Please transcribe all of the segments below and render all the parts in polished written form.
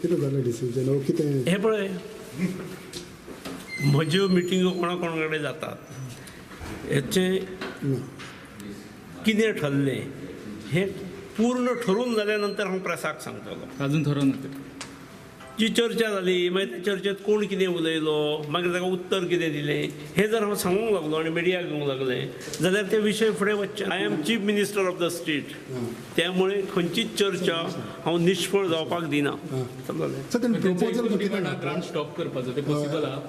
कितें जालें डिसिजन हो कितें हे पळय म्हज्यो मिटिंगो कोणा कडेन जातात हेचे ना कितें ठरलें हें पूर्ण ठरून जाल्या नंतर हांव प्रेसाक सांगतलो. अजून ठरवलं ते जी चर्चा जाली मागीर त्या चर्चेत कोण कितें उलयलो मागीर ताका उत्तर कितें दिलें हें जर हांव सांगूंक लागलो आनी मिडियाक घेवंक लागलें जाल्यार ते विशय फुडें वचचे. I am chief minister of the state, त्यामुळे खंयचीच चर्चा हांव निश्फळ जावपाक दिना. समजलें? सर तेणें प्रपोजल कितें ग्रांट स्टॉप करपाचो ते पॉसिबल आहा.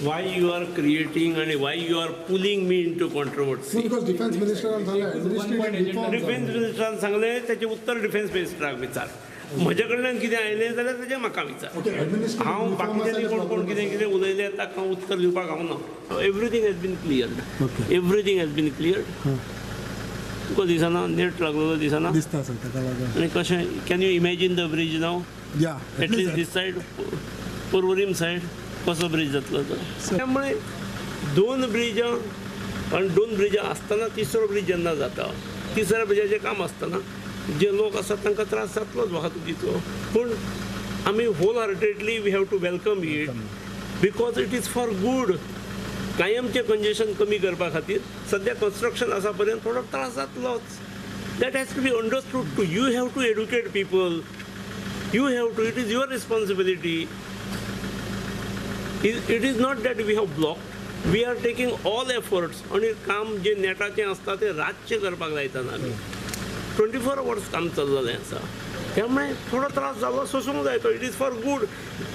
वाय यू आर क्रिएटिंग आणि why you are pulling me into controversy. Because defence मिनिस्टरान सांगलें एडमिनिस्ट्रेटिव्ह रिफॉर्म डिफेन्स मिनिस्टरान सांगलें तेचें उत्तर डिफेन्स मिनिस्टराक विचार. म्हजे कडल्यान कितें आयलें जाल्यार तेजें म्हाका विचार. ओके एडमिनिस्ट्रेटिव्ह हांव रिफॉर्म बाकीच्यांनी कोण कोण कितें कितें उलयलें ताका हांव उत्तर दिवपाक हांव ना. Everything has been cleared. Everything has been cleared. तुका दिसना नेट लागलेलो दिसना दिसता सर ताका लागून आनी कशें can you imagine the bridge नाव या at least this side Porvorim side कसो ब्रीज जातलो तो. त्यामुळे दोन ब्रिजां आणि दोन ब्रिजां आसतना तिसरो ब्रीज जेन्ना जाता तिसऱ्या ब्रिजाचें काम आसतना जे लोक आसात तांकां त्रास जातलोच वाहतुकीचो. पूण आमी wholeheartedly we have to welcome it because it is for good. कायमचें कंजेशन कमी करपा खातीर सद्या कन्स्ट्रक्शन आसा पर्यंत थोडो त्रास जातलोच. That has to be understood too. You have to educate people. You have to. It is your responsibility. It is not that we have blocked. We are taking all efforts आणि काम जे नेटाचें आसता तें रातचें करपाक लायतना आमी 24 hours काम चल्लेलें आसा. त्यामुळे थोडो त्रास जालो सोसूंक जाय तो. It is for good.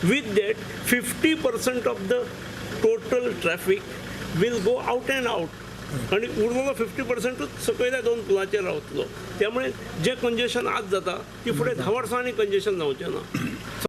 With that 50% of the total traffic will go out and out आणि उरलेलो 50%च सकयल्या दोन पुलाचेर रावतलो. त्यामुळे जे कंजेशन आज जाता ती फुडें 10 वर्सांनी कंजेशन जावचें ना.